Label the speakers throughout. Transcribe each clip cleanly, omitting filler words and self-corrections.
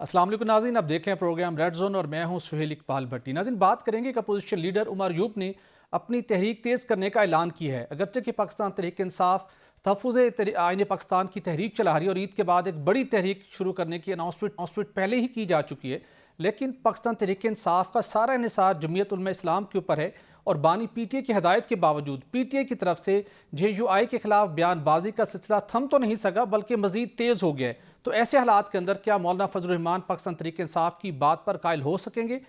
Speaker 1: अस्सलाम वालेकुम नाज़रीन, अब देखें प्रोग्राम रेड जोन और मैं हूं सुहेल इकबाल भट्टी। नाज़रीन, बात करेंगे कि अपोजिशन लीडर उमर यूब ने अपनी तहरीक तेज़ करने का ऐलान किया है। अगरचे कि पाकिस्तान तहरीक इंसाफ तहफ़्फ़ुज़ आईन पाकिस्तान की तहरीक चला रही है और ईद के बाद एक बड़ी तहरीक शुरू करने की अनाउंसमेंट पहले ही की जा चुकी है, लेकिन पाकिस्तान तहरीक इंसाफ का सारा इन्हिसार जमीयत उलमा इस्लाम के ऊपर है और बानी पीटीए की हदायत के बावजूद पीटीए की तरफ से जेयूआई के खिलाफ बयानबाजी का सिलसिला थम तो नहीं सका बल्कि मजीद तेज़ हो गया है। तो ऐसे हालात के अंदर क्या मौलाना फजल रहमान पाकिस्तान तहरीक इंसाफ की बात पर कायल हो सकेंगे?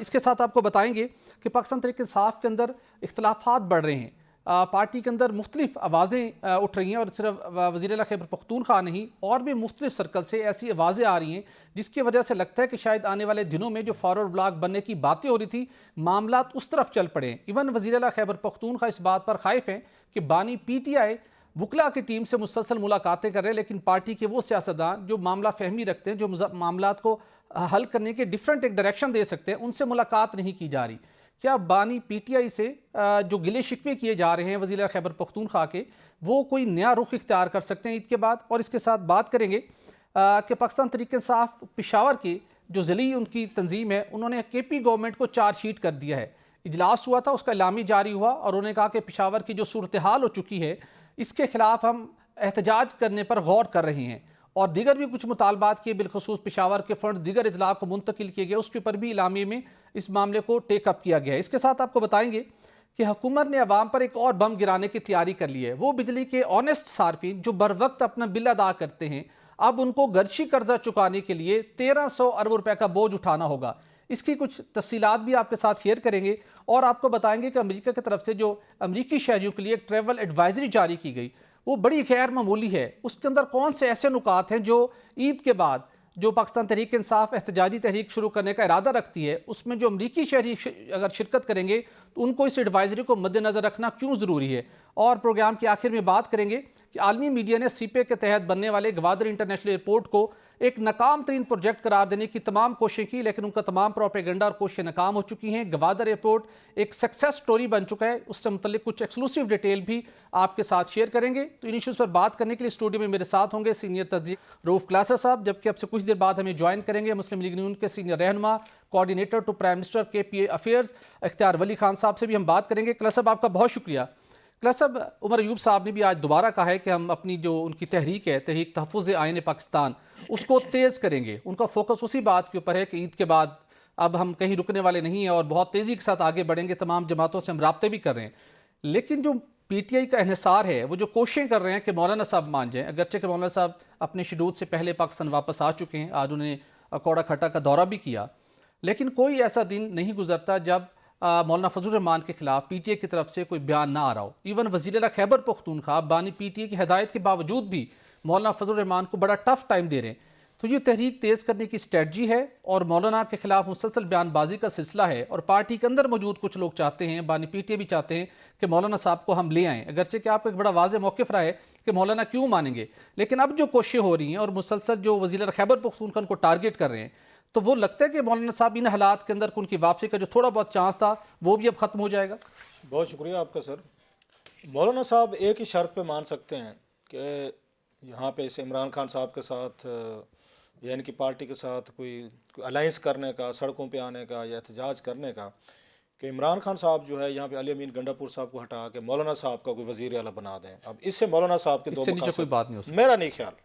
Speaker 1: इसके साथ आपको बताएंगे कि पाकिस्तान तहरीक इंसाफ के अंदर इख्तलाफात बढ़ रहे हैं। पार्टी के अंदर मुख्तलिफ आवाज़ें उठ रही हैं और सिर्फ वज़ीर खैबर पख्तूनख्वा नहीं और भी मुख्तलिफ सर्कल से ऐसी आवाज़ें आ रही हैं जिसकी वजह से लगता है कि शायद आने वाले दिनों में जो फॉरवर्ड ब्लॉक बनने की बातें हो रही थी, मामलात उस तरफ चल पड़े हैं। इवन वज़ीर खैबर पख्तूनख्वा इस बात पर खाइफ हैं कि बानी पीटीआई वकला की टीम से मुसलसल मुलाकातें कर रहे हैं, लेकिन पार्टी के वो सियासतदान जो मामला फहमी रखते हैं, जो मामलात को हल करने के डिफरेंट एक डायरेक्शन दे सकते हैं, उनसे मुलाकात नहीं की जा रही। क्या बानी पीटीआई से जो गिले शिकवे किए जा रहे हैं वज़ीर खैबर पख्तूनख्वा के, वो कोई नया रुख इख्तियार कर सकते हैं ईद के बाद? और इसके साथ बात करेंगे कि पाकिस्तान तहरीक इंसाफ पेशावर की जो ज़िली उनकी तंजीम है, उन्होंने केपी गवर्नमेंट को चार्जशीट कर दिया है। इजलास हुआ था, उसका इलामी जारी हुआ और उन्होंने कहा कि पेशावर की जो सूरत हाल हो चुकी है, इसके खिलाफ हम एहतजाज करने पर गौर कर रहे हैं और दीगर भी कुछ मुतालबात किए, बिलखसूस पेशावर के फंड दीगर इजलास को मुंतकिल किए गए, उसके ऊपर भी इलामी में इस मामले को टेकअप किया गया है। इसके साथ आपको बताएंगे कि हुकूमत ने अवाम पर एक और बम गिराने की तैयारी कर ली है। वो बिजली के ऑनेस्ट सार्फिन जो बर वक्त अपना बिल अदा करते हैं, अब उनको गर्शी कर्जा चुकाने के लिए 1300 अरब रुपए का बोझ उठाना होगा। इसकी कुछ तफसीलात भी आपके साथ शेयर करेंगे और आपको बताएंगे कि अमेरिका की तरफ से जो अमेरिकी शहरियों के लिए एक ट्रैवल एडवाइजरी जारी की गई, वो बड़ी गैर मामूली है। उसके अंदर कौन से ऐसे नुकात हैं जो ईद के बाद जो पाकिस्तान तहरीक इंसाफ एहतजाजी तहरीक शुरू करने का इरादा रखती है, उसमें जो अमरीकी शहरी अगर शिरकत करेंगे तो उनको इस एडवाइजरी को मद्देनज़र रखना क्यों ज़रूरी है। और प्रोग्राम के आखिर में बात करेंगे कि आलमी मीडिया ने सीपे के तहत बनने वाले गवादर इंटरनेशनल एयरपोर्ट को एक नाकाम तरीन प्रोजेक्ट करार देने की तमाम कोशिशें की, लेकिन उनका तमाम प्रोपेगेंडा और कोशिशें नाकाम हो चुकी हैं। गवादर एयरपोर्ट एक सक्सेस स्टोरी बन चुका है, उससे मुतल्लिक कुछ एक्सक्लूसिव डिटेल भी आपके साथ शेयर करेंगे। तो इन इशूज़ पर बात करने के लिए स्टूडियो में मेरे साथ होंगे सीनियर तज्ज़ीर रऊफ क्लासर साहब, जबकि अब से कुछ देर बाद हमें ज्वाइन करेंगे मुस्लिम लीग नून के सीनियर रहनुमा coordinator to prime minister KPA affairs Ikhtiar Wali Khan साहब से भी हम बात करेंगे। क्लास साहब, आपका बहुत शुक्रिया। क्लास साहब, उमर यूब साहब ने भी आज दोबारा कहा है कि हम अपनी जो उनकी तहरीक है, तहरीक तहफ़्फ़ुज़ आईन पाकिस्तान, उसको तेज़ करेंगे। उनका फोकस उसी बात के ऊपर है कि ईद के बाद अब हम कहीं रुकने वाले नहीं हैं और बहुत तेज़ी के साथ आगे बढ़ेंगे। तमाम जमातों से हम राब्ते भी कर रहे हैं, लेकिन जो PTI का इन्हिसार है, वो जो कोशिशें कर रहे हैं कि मौलाना साहब मान जाएं, अगरचे कि मौलाना साहब अपने शेड्यूल से पहले पाकिस्तान वापस आ चुके हैं, आज उन्होंने कौड़ा खट्टा का दौरा भी किया, लेकिन कोई ऐसा दिन नहीं गुजरता जब मौलाना फजल रहमान के खिलाफ PTI की तरफ से कोई बयान ना आ रहा हो। इवन वज़ीर खैबर पख्तूनख्वा बानी PTI की हदायत के बावजूद भी मौलाना फजल रहमान को बड़ा टफ टाइम दे रहे हैं। तो ये तहरीक तेज़ करने की स्ट्रेटजी है और मौलाना के खिलाफ मुसलसल बयानबाजी का सिलसिला है और पार्टी के अंदर मौजूद कुछ लोग चाहते हैं, बानी PTI भी चाहते हैं कि मौलाना साहब को हम ले आएँ, अगरचे कि आपको एक बड़ा वाज़ेह मौक़िफ़ रहा है कि मौलाना क्यों मानेंगे, लेकिन अब जो कोशिशें हो रही हैं और मुसलसल जो वज़ीर खैबर पख्तूनख्वा को टारगेट कर रहे हैं, तो वो लगता है कि मौलाना साहब इन हालात के अंदर उनकी वापसी का जो थोड़ा बहुत चांस था वो भी अब ख़त्म हो जाएगा।
Speaker 2: बहुत शुक्रिया आपका सर। मौलाना साहब एक ही शर्त पे मान सकते हैं कि यहाँ पे इस इमरान खान साहब के साथ या इनकी पार्टी के साथ कोई अलाइंस करने का, सड़कों पे आने का या एहतजाज करने का, कि इमरान खान साहब जो है यहाँ पे अली अमीन गंडापुर साहब को हटा के मौलाना साहब का कोई वज़ीर आला बना दें। अब इससे मौलाना साहब के
Speaker 1: इससे नीचे कोई बात नहीं हो सकती,
Speaker 2: मेरा नहीं ख्याल।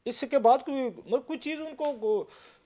Speaker 2: इसके बाद कोई चीज़ उनको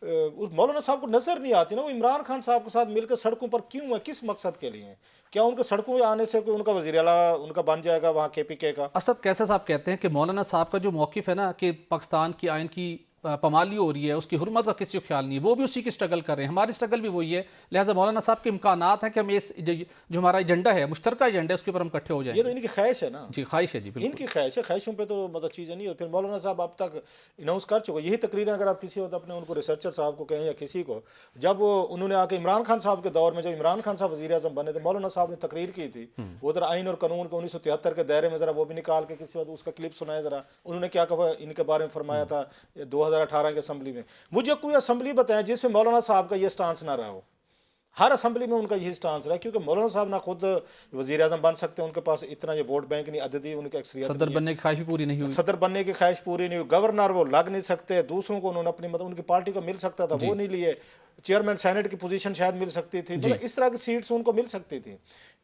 Speaker 2: उस मौलाना साहब को नज़र नहीं आती ना, वो इमरान खान साहब के साथ मिलकर सड़कों पर क्यों है, किस मकसद के लिए है? क्या उनके सड़कों में आने से कोई उनका वज़ीर आला उनका बन जाएगा वहाँ KPK का?
Speaker 1: असद कैसा साहब कहते हैं कि मौलाना साहब का जो मौक़िफ़ है ना कि पाकिस्तान की आइन की पमाली हो रही है, उसकी हुर्मत का किसी को ख्याल नहीं है, वो भी उसी की स्ट्रगल कर रहे हैं, हमारी स्ट्रगल भी वही है। लिहाजा मौलाना साहब के इम्कानात हैं कि हम इस जो हमारा एजेंडा है, मुश्तरका एजेंडा है, उसके ऊपर हम इकट्ठे हो जाएंगे।
Speaker 2: ये तो इनकी ख्वाहिश है ना।
Speaker 1: जी, ख्वाहिश है जी, बिल्कुल
Speaker 2: इनकी ख्वाहिश है, ख्वाहिशों पे तो मतलब चीज़ें नहीं होती। फिर मौलाना साहब अब तक अनाउंस कर चुके, यही तकरीरें अगर आप किसी वक्त अपने उनको रिसर्चर साहब को कहें या किसी को, जब उन्होंने आके इमरान खान साहब के दौर में जब इमरान खान साहब वज़ीर आज़म बने थे, मौलाना साहब ने तकरीर की थी, वो ज़रा आइन और कानून के 1973 के दायरे में ज़रा वो भी निकाल के किसी वक्त उसका क्लिप सुनाए ज़रा, उन्होंने क्या कहा इनके बारे में फरमाया था 2018 की असम्बली में। मुझे कोई असम्बली बताएं जिसमें मौलाना साहब का ये स्टांस ना रहा हो। हर असम्बली में उनका यही स्टांस रहा, क्योंकि मौलाना साहब ना खुद वजीर आजम बन सकते हैं, उनके पास इतना ये वोट बैंक नहीं, अददी उनकी अक्सरियत
Speaker 1: सदर बनने की ख्वाहिश भी पूरी नहीं हुई।
Speaker 2: सदर बनने की ख्वाहिश पूरी नहीं हुई, गवर्नर वो लग नहीं सकते, दूसरों को उन्होंने अपनी मतलब उनकी पार्टी को मिल सकता था वो नहीं लिए, चेयरमैन सेनेट की पोजीशन शायद मिल सकती थी, मतलब इस तरह की सीट्स उनको मिल सकती थी।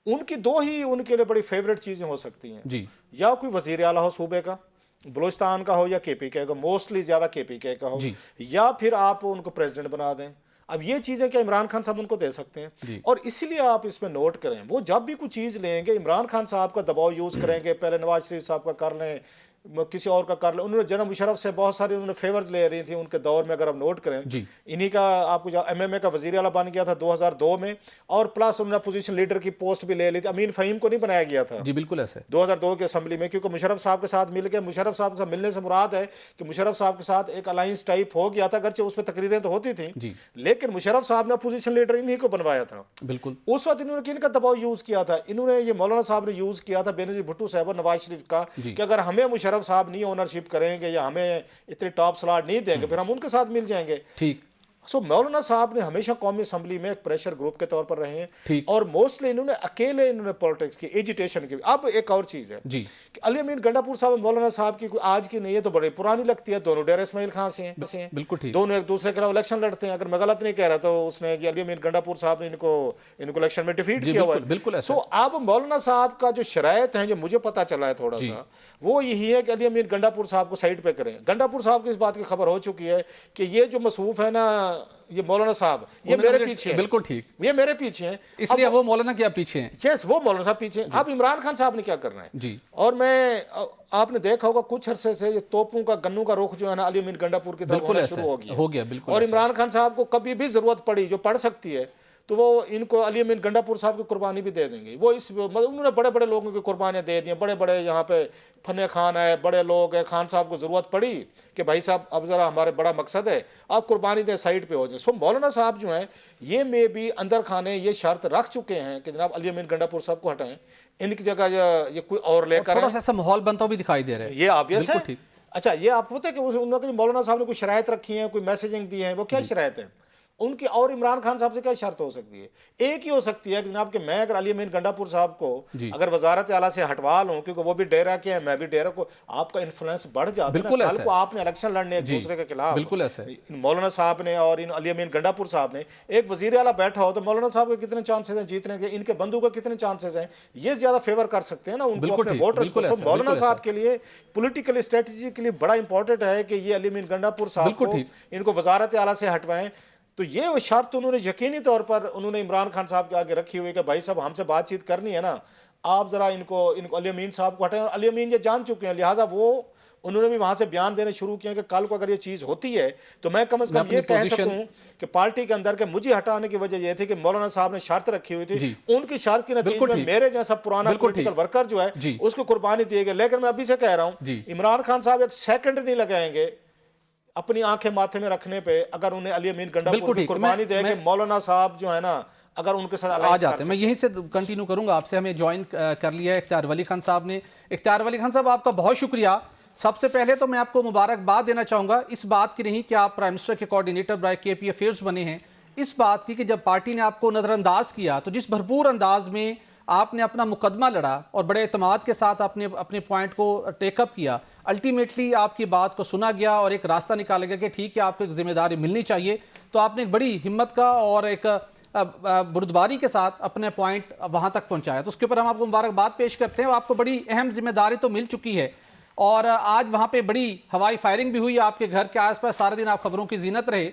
Speaker 2: उनकी दो ही उनके लिए बड़ी फेवरेट चीज़ें हो सकती हैं
Speaker 1: जी,
Speaker 2: या कोई वजीर आला हो सूबे का, बलूचिस्तान का हो या KPK का, मोस्टली ज़्यादा KPK का हो, या फिर आप उनको प्रेसिडेंट बना दें। अब ये चीज़ें क्या इमरान खान साहब उनको दे सकते हैं? और इसीलिए आप इसमें नोट करें, वो जब भी कोई चीज़ लेंगे इमरान खान साहब का दबाव यूज़ करेंगे, पहले नवाज शरीफ साहब का कर लें, किसी और का कर लें। उन्होंने जनरल मुशर्रफ से बहुत सारी उन्होंने फेवर्स ले रही थी उनके दौर में, अगर आप नोट करें, इन्हीं का आपको जो MMA का वजीर आला बन गया था 2002 में, और प्लस उन्होंने पोजीशन लीडर की पोस्ट भी ले ली थी। अमीन फ़हीम को नहीं बनाया गया था
Speaker 1: जी, बिल्कुल ऐसे
Speaker 2: 2002 के असम्बली में, क्योंकि मुशर्रफ साहब के साथ मिल के, मुशर्रफ साहब के साथ मिलने से मुराद है कि मुशर्रफ साहब के साथ एक अलायंस टाइप हो गया था, अगरचे उस पर तकरीरें तो होती थी, लेकिन मुशर्रफ साहब ने पोजीशन लीडर इन्हीं को बनवाया था।
Speaker 1: बिल्कुल
Speaker 2: उस वक्त इन्होंने किन का दबाव यूज़ किया था? इन्होंने ये मौलाना साहब ने यूज़ किया था बेनज़ीर भुट्टो साहब और नवाज शरीफ का, कि अगर हमें मुशर्रफ साहब नहीं ओनरशिप करेंगे या हमें इतने टॉप स्लॉट नहीं देंगे, फिर हम उनके साथ मिल जाएंगे।
Speaker 1: ठीक।
Speaker 2: सो मौलाना साहब ने हमेशा कौमी असम्बली में एक प्रेशर ग्रुप के तौर पर रहे हैं,
Speaker 1: ठीक।
Speaker 2: और मोस्टली इन्होंने अकेले इन्होंने पॉलिटिक्स की, एजिटेशन की। अब एक और चीज़ है
Speaker 1: जी,
Speaker 2: कि अली अमीन गंडापुर साहब मौलाना साहब की कोई आज की नहीं है, तो बड़ी पुरानी लगती है, दोनों डेरा इस्माइल खान से हैं,
Speaker 1: बिल्कुल ठीक।
Speaker 2: दोनों एक दूसरे के खिलाफ इलेक्शन लड़ते हैं। अगर मैं गलत नहीं कह रहा तो उसने कि अली अमीन गंडापुर साहब ने इनको इलेक्शन में डिफीट किया हुआ है।
Speaker 1: बिल्कुल
Speaker 2: सो अब मौलाना साहब का जो शरायत है, जो मुझे पता चला है थोड़ा सा, वो यही है कि अली अमीन गंडापुर साहब को साइड पे करें। गंडापुर साहब की इस बात की खबर हो चुकी है कि ये जो मसरूफ है ना, ये मौलाना साहब, ये मेरे पीछे हैं।
Speaker 1: बिल्कुल ठीक,
Speaker 2: ये मेरे पीछे हैं,
Speaker 1: इसलिए वो मौलाना क्या पीछे हैं?
Speaker 2: यस, वो मौलाना साहब पीछे हैं। अब इमरान खान साहब ने क्या करना है
Speaker 1: जी,
Speaker 2: और आपने देखा होगा कुछ अरसे से ये तोपों का, गन्नों का रुख जो है ना अली अमीन गंडापुर की तरफ होना शुरू हो गया।
Speaker 1: बिल्कुल।
Speaker 2: और इमरान खान साहब को कभी भी जरूरत पड़ी, जो पड़ सकती है, तो वो इनको अली अमीन गंडापुर साहब की कुर्बानी भी दे देंगे। वो इस मतलब उन्होंने बड़े बड़े लोगों की कुर्बानियाँ दे दी हैं, बड़े बड़े यहाँ पे फन्ने खान है, बड़े लोग हैं, खान साहब को ज़रूरत पड़ी कि भाई साहब अब ज़रा हमारे बड़ा मकसद है, आप कुर्बानी दें, साइड पे हो जाए। सो मौलाना साहब जो हैं ये में भी अंदर खाने ये शर्त रख चुके हैं कि जनाब अली अमीन गंडापुर साहब को हटाएं, इनकी जगह ये कोई और लेकर
Speaker 1: थोड़ा सा ऐसा माहौल बनता भी दिखाई दे रहा है।
Speaker 2: ये ऑब्वियस है। अच्छा, ये आपको पता है कि उन्होंने मौलाना साहब ने कोई शरायत रखी है, कोई मैसेजिंग दी है, वो क्या शरायत है उनकी? और इमरान खान साहब से क्या शर्त हो सकती है? एक ही हो सकती है कि जनाब कि मैं अगर अली अमीन गंडापुर साहब को अगर वजारत आला से हटवा लूं, क्योंकि वो भी डेरा के हैं, मैं भी डेरा को, आपका इन्फ्लुएंस बढ़ जाता है। कल को आपने इलेक्शन लड़ने एक दूसरे के खिलाफ,
Speaker 1: बिल्कुल ऐसे
Speaker 2: मौलाना साहब ने और इन अली अमीन गंडापुर साहब ने, एक वजीर आला बैठा हो तो मौलाना साहब के कितने चांसेस हैं जीतने के, इनके बंधु के कितने चांसेस हैं, ये ज्यादा फेवर कर सकते हैं ना उनको अपने वोटर्स को। मौलाना साहब के लिए पॉलिटिकल स्ट्रेटजी के लिए बड़ा इंपॉर्टेंट है कि ये अली अमीन गंडापुर साहब को इनको वजारत आला से हटवाएं। तो ये वो शर्त उन्होंने यकीनी तौर पर उन्होंने इमरान खान साहब के आगे रखी हुई कि भाई साहब हमसे बातचीत करनी है ना, आप ज़रा इनको अली अमीन साहब को हटाएं। अली अमीन ये जान चुके हैं, लिहाजा वो उन्होंने भी वहाँ से बयान देने शुरू किए कि कल को अगर ये चीज़ होती है तो मैं कम से कम ये कह सकूँ कि पार्टी के अंदर के मुझे हटाने की वजह ये थी कि मौलाना साहब ने शर्त रखी हुई थी, उनकी शर्त के नतीजे में मेरे जैसा पुराना पॉलिटिकल वर्कर जो है उसको कुर्बानी दी गई। लेकिन मैं अभी से कह रहा हूँ, इमरान खान साहब एक सेकंड नहीं लगाएंगे अपनी आंखें माथे में रखने पे, अगर उन्हें अली अमीन गंडापुर की कुर्बानी दे के मौलाना साहब जो है ना अगर उनके साथ
Speaker 1: आ जाते हैं। मैं यहीं से कंटिन्यू करूंगा आपसे, हमें ज्वाइन कर लिया है इख्तियार वली खान साहब ने। इख्तियार वली खान साहब आपका बहुत शुक्रिया। सबसे पहले तो मैं आपको मुबारकबाद देना चाहूँगा इस बात की नहीं कि आप प्राइम मिनिस्टर के कोऑर्डिनेटर बाय KP अफेयर्स बने हैं, इस बात की कि जब पार्टी ने आपको नज़रअंदाज किया तो जिस भरपूर अंदाज में आपने अपना मुकदमा लड़ा और बड़े एतमाद के साथ आपने अपने पॉइंट को टेकअप किया, अल्टीमेटली आपकी बात को सुना गया और एक रास्ता निकाला गया कि ठीक है आपको एक जिम्मेदारी मिलनी चाहिए। तो आपने एक बड़ी हिम्मत का और एक बुर्दबारी के साथ अपने पॉइंट वहाँ तक पहुँचाया, तो उसके ऊपर हम आपको मुबारकबाद पेश करते हैं। आपको बड़ी अहम जिम्मेदारी तो मिल चुकी है और आज वहाँ पे बड़ी हवाई फायरिंग भी हुई, आपके घर के आसपास सारे दिन आप खबरों की जीनत रहे।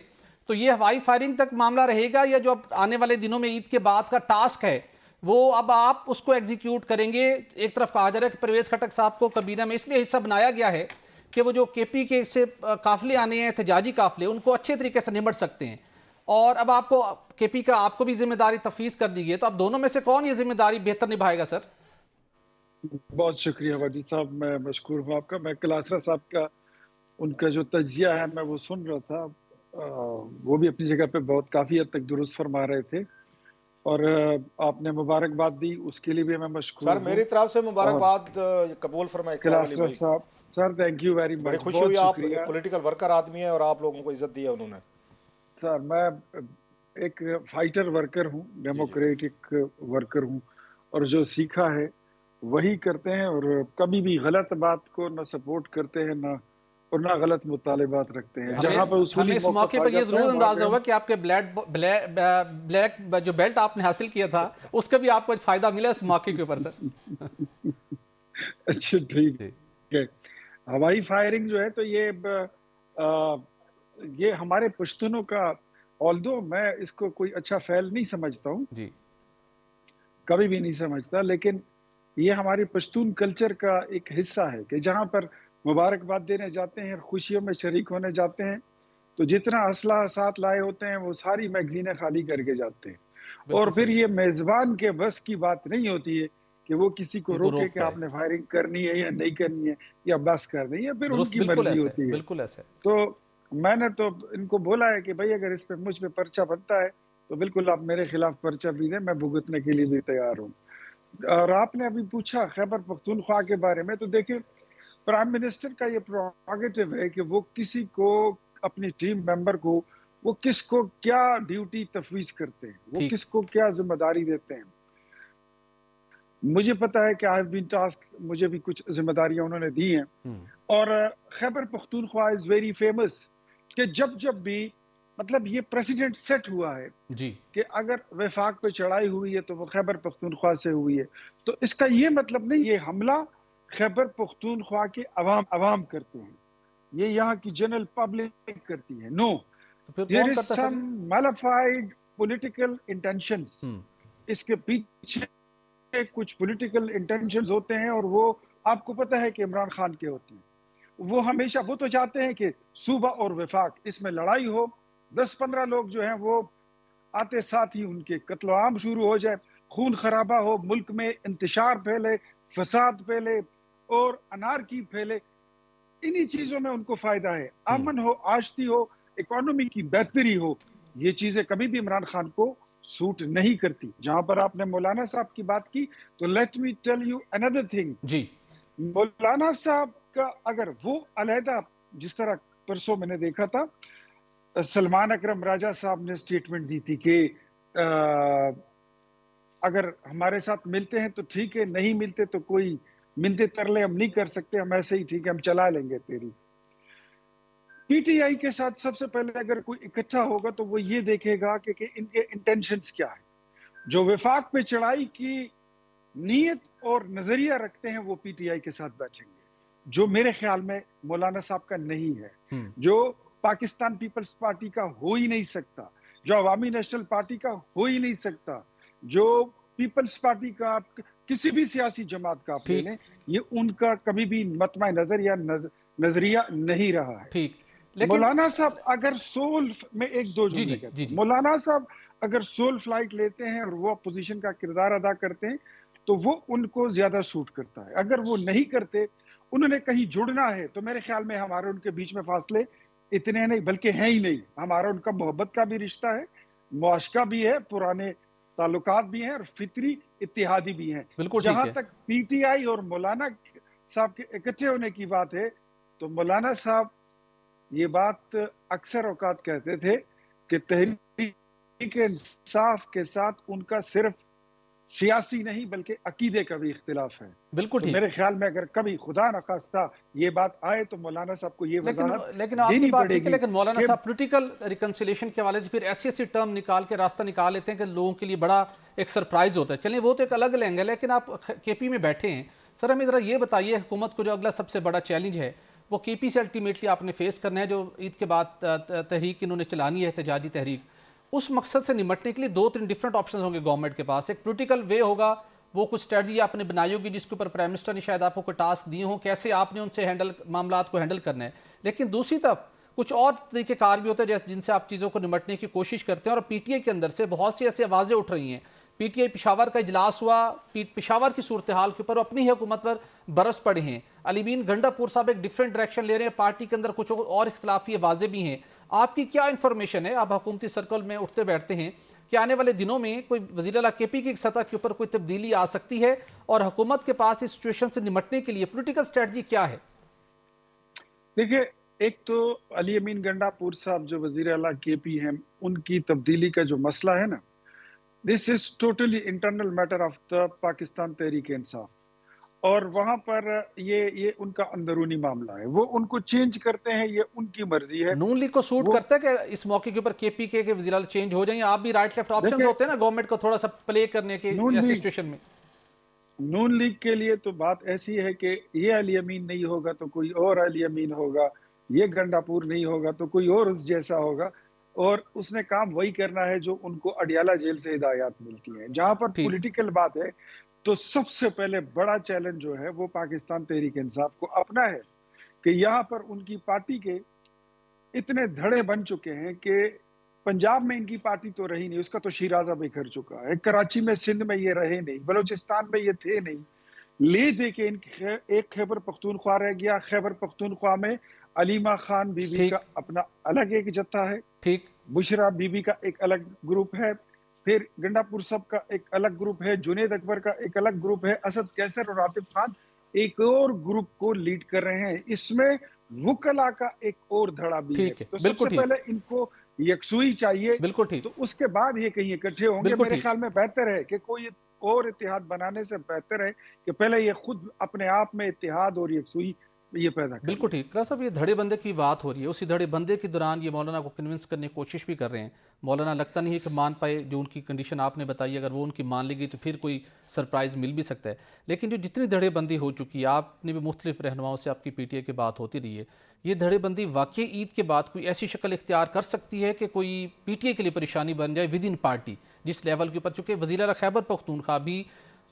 Speaker 1: तो ये हवाई फायरिंग तक मामला रहेगा या जो अब आने वाले दिनों में ईद के बाद का टास्क है वो अब आप उसको एग्जीक्यूट करेंगे? एक तरफ कहा जा रहा है कि परवेज खटक साहब को काबीना में इसलिए हिस्सा बनाया गया है कि वो जो KP के से काफिले आने हैं, एहतजाजी काफिले, उनको अच्छे तरीके से निमट सकते हैं, और अब आपको KP का आपको भी जिम्मेदारी तफवीज़ कर दी गई है। तो अब दोनों में से कौन ये जिम्मेदारी बेहतर निभाएगा सर?
Speaker 3: बहुत शुक्रिया वाजिद साहब, मैं मशकूर हूँ आपका। मैं कलासरा साहब का उनका जो तजिया है मैं वो सुन रहा था, वो भी अपनी जगह पे बहुत काफ़ी हद तक दुरुस्त फरमा रहे थे और आपने मुबारकबाद दी, उसके लिए भी मैं मशकूर
Speaker 2: सर। मेरी तरफ से मुबारकबाद कबूल फरमाए
Speaker 3: कलासरा साहब। Sir thank you very much,
Speaker 2: बड़ी खुशी हुई, आप पॉलिटिकल वर्कर आदमी है और आप लोगों को इज्जत दी है उन्होंने।
Speaker 3: सर मैं ایک فائٹر ورکر ہوں، ڈیموکریٹک ورکر ہوں، اور جو سیکھا ہے وہی کرتے ہیں، اور کبھی بھی غلط بات کو نہ سپورٹ کرتے ہیں نہ غلط مطالبات رکھتے ہیں. جہاں پہ اصولی
Speaker 1: ہمیں اس
Speaker 3: موقف
Speaker 1: موقع
Speaker 3: آ
Speaker 1: پر یہ
Speaker 3: جاتا ہے
Speaker 1: ضرور
Speaker 3: وہاں
Speaker 1: اندازہ
Speaker 3: پہ
Speaker 1: ہوا کہ آپ کے بلیک جو بیلٹ آپ نے حاصل کیا تھا اس کا بھی آپ کو فائدہ ملا اس موقع کے اوپر سر.
Speaker 3: اچھا ٹھیک
Speaker 1: جی
Speaker 3: ہے. ہوائی فائرنگ جو ہے تو یہ ہمارے پشتونوں کا، آلدو میں اس کو کوئی اچھا فعل نہیں سمجھتا ہوں،
Speaker 1: جی
Speaker 3: کبھی بھی نہیں سمجھتا، لیکن یہ ہماری پشتون کلچر کا ایک حصہ ہے کہ جہاں پر مبارکباد دینے جاتے ہیں، خوشیوں میں شریک ہونے جاتے ہیں، تو جتنا اسلحہ ساتھ لائے ہوتے ہیں وہ ساری میگزینیں خالی کر کے جاتے ہیں. اور
Speaker 1: بالکل
Speaker 3: پھر
Speaker 1: صحیح.
Speaker 3: یہ میزبان کے بس کی بات نہیں ہوتی ہے کہ وہ کسی کو
Speaker 1: ان کو
Speaker 3: روکے
Speaker 1: روک
Speaker 3: کہ
Speaker 1: پائے.
Speaker 3: آپ نے فائرنگ کرنی ہے یا نہیں کرنی ہے یا بس کرنی ہے، پھر ان
Speaker 1: درست،
Speaker 3: کی
Speaker 1: بالکل
Speaker 3: مرضی
Speaker 1: ایسا ہے،
Speaker 3: ہوتی ہے.
Speaker 1: بالکل ایسا ہے.
Speaker 3: تو میں نے تو ان کو بولا ہے کہ بھائی اگر اس پہ مجھ پہ پرچہ بنتا ہے تو بالکل آپ میرے خلاف پرچہ بھی دیں، میں بھگتنے کے لیے بھی تیار ہوں. اور آپ نے ابھی پوچھا خیبر پختونخوا کے بارے میں، تو دیکھیں پرائم منسٹر کا یہ پروگیٹو ہے کہ وہ کسی کو، اپنی ٹیم ممبر کو، وہ کس کو کیا ڈیوٹی تفویض کرتے ہیں، وہ
Speaker 1: ٹھیک.
Speaker 3: کس کو کیا ذمہ داری دیتے ہیں. مجھے پتا ہے کہ آئی ہیو بین ٹاسک، مجھے بھی کچھ ذمہ داریاں انہوں نے دی ہیں. اور Khyber Pakhtunkhwa is very famous کہ جب بھی مطلب یہ پریسیڈنٹ سیٹ ہوا ہے
Speaker 1: جی
Speaker 3: کہ اگر وفاق پہ چڑھائی ہوئی ہے تو وہ خیبر پختونخوا سے ہوئی ہے. تو اس کا یہ مطلب نہیں یہ حملہ خیبر پختونخوا کے عوام کرتے ہیں، یہ یہاں کی جنرل پبلک کرتی ہے. نو،
Speaker 1: تو پھر
Speaker 3: دیر
Speaker 1: کون
Speaker 3: از
Speaker 1: کرتا ہے سر
Speaker 3: سم مالیفائڈ پولیٹیکل انٹینشنز.
Speaker 1: یہ؟
Speaker 3: اس کے پیچھے کچھ پولیٹیکل انٹینشنز ہوتے ہیں، اور وہ آپ کو پتہ ہے کہ عمران خان کے ہوتے ہیں. وہ ہمیشہ وہ تو چاہتے ہیں کہ صوبہ اور وفاق اس میں لڑائی ہو، 10-15 لوگ جو ہیں وہ آتے ساتھ ہی ان کے قتل و عام شروع ہو جائے، خون خرابہ ہو، ملک میں انتشار پھیلے، فساد پھیلے اور انارکی پھیلے. انہی چیزوں میں ان کو فائدہ ہے. امن ہو، آشتی ہو، اکانومی کی بہتری ہو، یہ چیزیں کبھی بھی عمران خان کو سوٹ نہیں کرتی. جہاں پر آپ نے مولانا صاحب کی بات کی تو let me tell you another thing.
Speaker 1: جی
Speaker 3: مولانا صاحب کا اگر وہ علیحدہ، جس طرح پرسوں میں نے دیکھا تھا سلمان اکرم راجہ صاحب نے سٹیٹمنٹ دی تھی کہ اگر ہمارے ساتھ ملتے ہیں تو ٹھیک ہے، نہیں ملتے تو کوئی منتے ترلے ہم نہیں کر سکتے، ہم ایسے ہی ٹھیک ہے، ہم چلا لیں گے تیری. پی ٹی آئی کے ساتھ سب سے پہلے اگر کوئی اکٹھا ہوگا تو وہ یہ دیکھے گا کہ ان کے انٹینشنز کیا ہیں. جو وفاق پہ چڑھائی کی نیت اور نظریہ رکھتے ہیں وہ پی ٹی آئی کے ساتھ بیٹھیں گے، جو میرے خیال میں مولانا صاحب کا نہیں ہے، جو پاکستان پیپلز پارٹی کا ہو ہی نہیں سکتا، جو عوامی نیشنل پارٹی کا ہو ہی نہیں سکتا، جو پیپلز پارٹی کا، کسی بھی سیاسی جماعت کا آپ لے
Speaker 1: ٹھیک
Speaker 3: لیں، یہ ان کا کبھی بھی مطمع نظر یا نظریہ نہیں رہا ہے.
Speaker 1: ٹھیک. لیکن
Speaker 3: مولانا صاحب اگر سول میں ایک دو
Speaker 1: جی
Speaker 3: جملے
Speaker 1: جی
Speaker 3: کہتا
Speaker 1: جی
Speaker 3: ہوں،
Speaker 1: جی
Speaker 3: مولانا صاحب اگر سول فلائٹ لیتے ہیں اور وہ اپوزیشن کا کردار ادا کرتے ہیں تو وہ ان کو زیادہ سوٹ کرتا ہے. اگر وہ نہیں کرتے، انہوں نے کہیں جڑنا ہے تو میرے خیال میں ہمارے ان کے بیچ میں فاصلے اتنے نہیں بلکہ ہیں ہی نہیں. ہمارا ان کا محبت کا بھی رشتہ ہے، معاشقہ بھی ہے، پرانے تعلقات بھی ہیں اور فطری اتحادی بھی ہیں.
Speaker 1: بالکل ٹھیک
Speaker 3: جہاں
Speaker 1: ہے.
Speaker 3: تک پی ٹی آئی اور مولانا صاحب کے اکٹھے ہونے کی بات ہے تو مولانا صاحب یہ بات اکثر اوقات کہتے تھے کہ تحریک انصاف کے ساتھ ان کا صرف سیاسی نہیں بلکہ عقیدے کا بھی اختلاف ہے.
Speaker 1: بالکل
Speaker 3: تو
Speaker 1: ٹھیک.
Speaker 3: میرے خیال میں اگر کبھی خدا نخواستہ یہ بات آئے تو مولانا صاحب کو یہ وضاحت
Speaker 1: لیکن آپ کی
Speaker 3: دینی
Speaker 1: بات
Speaker 3: پڑے
Speaker 1: ٹھیک ہے،
Speaker 3: گی
Speaker 1: لیکن مولانا
Speaker 3: کہ
Speaker 1: صاحب پولیٹیکل ریکنسیلیشن کے حوالے سے پھر ایسی ٹرم نکال کے راستہ نکال لیتے ہیں کہ لوگوں کے لیے بڑا ایک سرپرائز ہوتا ہے. چلیں وہ تو ایک الگ لینگل ہے، لیکن آپ کے پی میں بیٹھے ہیں سر، ہمیں ذرا یہ بتائیے حکومت کو جو اگلا سب سے بڑا چیلنج ہے وہ کے پی سے الٹیمیٹلی آپ نے فیس کرنا ہے، جو عید کے بعد تحریک انہوں نے چلانی ہے، احتجاجی تحریک. اس مقصد سے نمٹنے کے لیے 2-3 ڈیفرنٹ آپشنز ہوں گے گورنمنٹ کے پاس. ایک پولیٹیکل وے ہوگا، وہ کچھ اسٹریٹجی آپ نے بنائی ہوگی جس کے اوپر پرائم منسٹر نے شاید آپ کو کوئی ٹاسک دیے ہوں، کیسے آپ نے ان سے معاملات کو ہینڈل کرنا ہے. لیکن دوسری طرف کچھ اور طریقہ کار بھی ہوتے ہیں جن سے آپ چیزوں کو نمٹنے کی کوشش کرتے ہیں، اور پی ٹی آئی کے اندر سے بہت سی ایسی آوازیں اٹھ رہی ہیں. پی ٹی آئی پشاور کا اجلاس ہوا، پشاور کی صورتحال کے اوپر اپنی حکومت پر برس پڑے ہیں. علی بین گنڈا پور صاحب ایک ڈیفرنٹ ڈائریکشن لے رہے ہیں، پارٹی کے اندر کچھ اور اختلافی آوازیں بھی ہیں. آپ کی کیا انفارمیشن ہے، آپ حکومتی سرکل میں اٹھتے بیٹھتے ہیں کہ آنے والے دنوں میں کوئی وزیر اعلیٰ کے پی کی سطح کے اوپر کوئی تبدیلی آ سکتی ہے، اور حکومت کے پاس اس سچویشن سے نمٹنے کے لیے پولیٹیکل اسٹریٹجی کیا ہے؟
Speaker 3: دیکھیں ایک تو علی امین گنڈاپور صاحب جو وزیر اعلیٰ کے پی ہیں، ان کی تبدیلی کا جو مسئلہ ہے نا، this is totally internal matter of the Pakistan Tehreek Insaf, اور وہاں پر یہ ان کا اندرونی معاملہ ہے، وہ ان کو چینج کرتے ہیں، یہ ان کی مرضی ہے۔
Speaker 1: نون لیگ کو سوٹ
Speaker 3: وہ
Speaker 1: کرتا ہے کہ اس موقع کے اوپر کے پی کے وزیر اعلیٰ چینج ہو جائیں، یا آپ بھی رائٹ لیفٹ آپشنز
Speaker 3: دیکھیں،
Speaker 1: ہوتے ہیں نا گورنمنٹ کو تھوڑا سا پلے کرنے کے
Speaker 3: نون
Speaker 1: ایسی
Speaker 3: لیگ
Speaker 1: سچویشن میں؟
Speaker 3: نون لیگ کے لیے تو بات ایسی ہے کہ یہ علی امین نہیں ہوگا تو کوئی اور علی امین ہوگا، یہ گنڈاپور نہیں ہوگا تو کوئی اور اس جیسا ہوگا، اور اس نے کام وہی کرنا ہے جو ان کو اڈیالہ جیل سے ہدایات ملتی ہیں۔ جہاں پر
Speaker 1: ٹھیک،
Speaker 3: پولیٹیکل بات ہے تو سب سے پہلے بڑا چیلنج جو ہے وہ پاکستان تحریک انصاف کو اپنا ہے کہ یہاں پر ان کی پارٹی کے اتنے دھڑے بن چکے ہیں کہ پنجاب میں ان کی پارٹی تو رہی نہیں، اس کا تو شیرازہ بکھر چکا ہے، کراچی میں، سندھ میں یہ رہے نہیں، بلوچستان میں یہ تھے نہیں، لے دے کے ایک خیبر پختونخوا رہ گیا۔ خیبر پختونخوا میں علیمہ خان بی بی کا
Speaker 1: ٹھیک،
Speaker 3: اپنا الگ ایک جتھا ہے،
Speaker 1: ٹھیک،
Speaker 3: بشرا بی بی کا ایک الگ گروپ ہے، پھر گنڈاپور صاحب کا ایک الگ گروپ ہے، جنید اکبر کا ایک الگ گروپ ہے، اسد کیسر اور عاطف خان ایک اور گروپ کو لیڈ کر رہے ہیں۔ اس میں وکلا کا ایک اور دھڑا بھی ہے،
Speaker 1: ٹھیک ہے،
Speaker 3: تو سب
Speaker 1: بالکل
Speaker 3: سے
Speaker 1: ٹھیک،
Speaker 3: پہلے ان کو یکسوئی چاہیے،
Speaker 1: بالکل ٹھیک،
Speaker 3: تو اس کے بعد یہ کہیں اکٹھے ہوں گے۔
Speaker 1: بالکل
Speaker 3: میرے
Speaker 1: ٹھیک،
Speaker 3: خیال میں بہتر ہے کہ کوئی اور اتحاد بنانے سے بہتر ہے کہ پہلے یہ خود اپنے آپ میں اتحاد اور یکسوئی یہ پیدا کر
Speaker 1: بالکل
Speaker 3: لیں۔
Speaker 1: ٹھیک۔ قلعہ صاحب، یہ دھڑے بندے کی بات ہو رہی ہے، اسی دھڑے بندے کے دوران یہ مولانا کو کنونس کرنے کی کوشش بھی کر رہے ہیں، مولانا لگتا نہیں ہے کہ مان پائے، جو ان کی کنڈیشن آپ نے بتائی اگر وہ ان کی مان لے گی تو پھر کوئی سرپرائز مل بھی سکتا ہے، لیکن جو جتنی دھڑے بندی ہو چکی ہے، آپ نے بھی مختلف رہنماؤں سے آپ کی پی ٹی اے کی بات ہوتی رہی ہے، یہ دھڑے بندی واقعی عید کے بعد کوئی ایسی شکل اختیار کر سکتی ہے کہ کوئی پی ٹی اے کے لیے پریشانی بن جائے ود ان پارٹی، جس لیول کے اوپر؟ چونکہ وزیر اعلیٰ خیبر پختونخوا بھی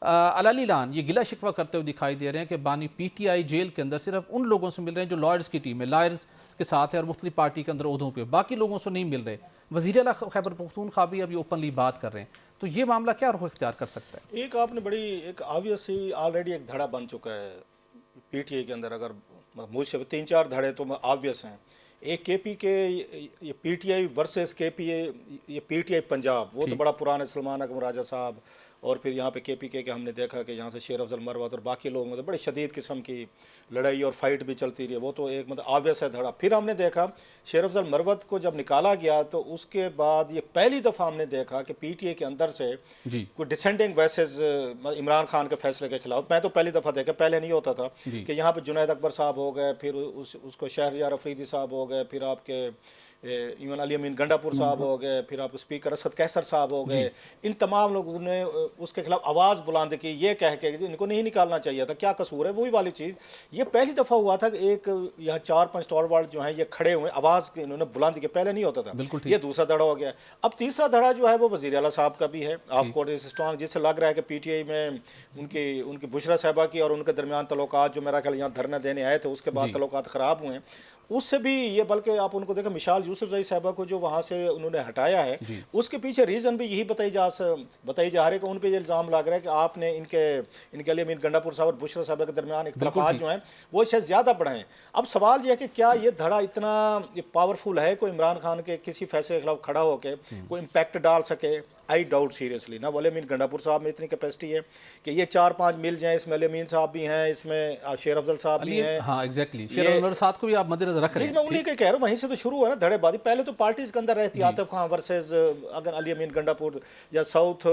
Speaker 1: علالی لان یہ گلہ شکوہ کرتے ہوئے دکھائی دے رہے ہیں کہ بانی پی ٹی آئی جیل کے اندر صرف ان لوگوں سے مل رہے ہیں جو لائرز کی ٹیم ہے، لائرز کے ساتھ ہے اور مختلف پارٹی کے اندر عہدوں پہ، باقی لوگوں سے نہیں مل رہے۔ وزیر اعلیٰ خیبر پختونخوا بھی ابھی اوپنلی بات کر رہے ہیں، تو یہ معاملہ کیا رخ اختیار کر سکتا ہے؟
Speaker 2: ایک آپ نے بڑی ایک آبویس ہی آلریڈی ایک دھڑا بن چکا ہے پی ٹی اے کے اندر، اگر مجھ سے 3-4 دھڑے تو آبویس ہیں۔ ایک کے پی کے، یہ پی ٹی آئی ورسز کے پی اے، یہ پی ٹی آئی پنجاب، وہ تو بڑا پرانا سلمان اکمل راجہ صاحب، اور پھر یہاں پہ کے پی کے ہم نے دیکھا کہ یہاں سے شیر افضل مروت اور باقی لوگ مطلب بڑے شدید قسم کی لڑائی اور فائٹ بھی چلتی رہی، وہ تو ایک مطلب آبویس ہے دھڑا۔ پھر ہم نے دیکھا شیر افضل مروت کو جب نکالا گیا تو اس کے بعد یہ پہلی دفعہ ہم نے دیکھا کہ پی ٹی اے کے اندر سے
Speaker 1: جی،
Speaker 2: کوئی ڈسینڈنگ ویسز عمران خان کے فیصلے کے خلاف، میں تو پہلی دفعہ دیکھا، پہلے نہیں ہوتا تھا کہ یہاں پہ جنید اکبر صاحب ہو گئے، پھر اس کو شہریار افریدی صاحب ہو گئے، پھر آپ کے ایون علی امین گنڈاپور صاحب ہو گئے، پھر آپ کے اسپیکر اسد کیسر صاحب ہو گئے، ان تمام لوگوں نے اس کے خلاف آواز بلند کی، یہ کہہ کے ان کو نہیں نکالنا چاہیے تھا، کیا قصور ہے، وہی والی چیز۔ یہ پہلی دفعہ ہوا تھا کہ ایک یہاں 4-5 اسٹالورٹ جو ہیں یہ کھڑے ہوئے، آواز انہوں نے بلند کی، پہلے نہیں ہوتا تھا۔
Speaker 1: بالکل ٹھیک،
Speaker 2: یہ دوسرا دھڑا ہو گیا۔ اب تیسرا دھڑا جو ہے وہ وزیر اعلیٰ صاحب کا بھی ہے، آف کورس اسٹرانگ، جس سے لگ رہا ہے کہ پی ٹی آئی میں ان کی بشرا صاحبہ کی اور ان کے درمیان تعلقات جو میرا خیال یہاں دھرنے دینے آئے تھے اس کے بعد تعلقات خراب ہوئے ہیں، اس سے بھی یہ، بلکہ آپ ان کو دیکھیں مشال یوسف زئی صاحبہ کو جو وہاں سے انہوں نے ہٹایا ہے، اس کے پیچھے ریزن بھی یہی بتائی جا رہی ہے کہ ان پہ یہ الزام لگ رہا ہے کہ آپ نے ان کے علی امین گنڈاپور صاحب اور بشرا صاحبہ کے درمیان اختلافات جو ہیں وہ شاید زیادہ بڑھے ہیں۔ اب سوال یہ ہے کہ کیا یہ دھڑا اتنا پاورفل ہے، کوئی عمران خان کے کسی فیصلے کے خلاف کھڑا ہو کے کوئی امپیکٹ ڈال سکے؟ I doubt seriously. نہ علی امین گنڈاپور صاحب میں اتنی کیپیسٹی ہے کہ یہ 4-5 مل جائیں، اس میں علی امین صاحب بھی ہیں، اس میں شیر افضل صاحب بھی ہیں۔
Speaker 1: ہاں ایگزیکٹلی، شیر افضل صاحب کو بھی آپ مد نظر رکھ رہے ہیں۔
Speaker 2: میں انہیں کے کہہ رہا ہوں، وہیں سے تو شروع ہوا نا دھڑے بازی۔ پہلے تو پارٹیز کے اندر رہتی، عاطف خان ورسز اگر علی امین گنڈاپور، یا ساؤتھ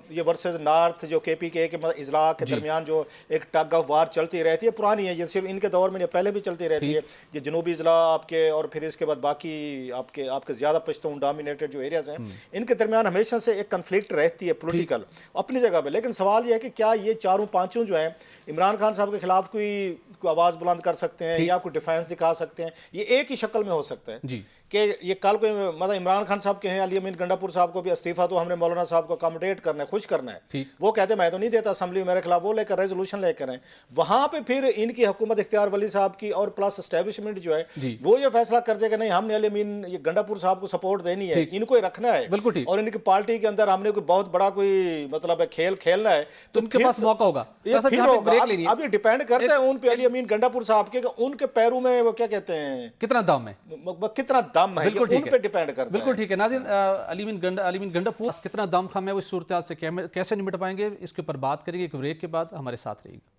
Speaker 2: یہ ورسز نارتھ جو کے پی کے اضلاع کے درمیان جو ایک ٹگ آف وار چلتی رہتی ہے، پرانی ہے، یہ صرف ان کے دور میں پہلے بھی چلتی رہتی ہے۔ یہ جنوبی اضلاع آپ کے، اور پھر اس کے بعد باقی آپ کے زیادہ پشتون ڈومینیٹڈ جو ایریاز ہیں، ان کے درمیان ہمیشہ سے ایک کنفلکٹ رہتی ہے پولیٹیکل اپنی جگہ پہ۔ لیکن سوال یہ ہے کہ کیا یہ 4-5 جو ہیں عمران خان صاحب کے خلاف کوئی آواز بلند کر سکتے ہیں یا کوئی ڈیفینس دکھا سکتے ہیں؟ یہ ایک ہی شکل میں ہو سکتا ہے کہ یہ کل کوئی مطلب عمران خان صاحب کے ہیں، علی امین گنڈاپور صاحب کو بھی استعفیٰ تو ہم نے مولانا صاحب کو اکاموڈیٹ کرنا ہے، خوش کرنا ہے، وہ کہتے ہیں میں تو نہیں دیتا اسمبلی میں میرے خلاف، وہ لے کر ریزولوشن لے کر ہیں وہاں پہ، پھر ان کی حکومت اختیار ولی صاحب کی اور پلس اسٹیبلشمنٹ جو ہے وہ یہ فیصلہ کر دے کہ نہیں ہم نے علی امین یہ گنڈاپور صاحب کو سپورٹ دینی ہے، ان کو ہی رکھنا ہے، اور ان کی پارٹی کے اندر ہم نے کوئی بہت بڑا کوئی مطلب ہے کھیل کھیلنا ہے، تو
Speaker 1: ان کے پاس موقع ہوگا۔
Speaker 2: اب یہ ڈیپینڈ کرتا ہے ان پہ، علی امین گنڈاپور صاحب کے، کہ ان کے پیروں میں وہ کیا کہتے ہیں کتنا دم ہے، ان پہ ڈیپینڈ کرتا ہے۔
Speaker 1: بالکل ٹھیک ہے ناظرین، علی امین گنڈاپور کتنا دم خم ہے، وہ اس صورتحال سے کیسے نمٹ پائیں گے، اس کے اوپر بات کریں گے ایک بریک کے بعد، ہمارے ساتھ رہیے گا۔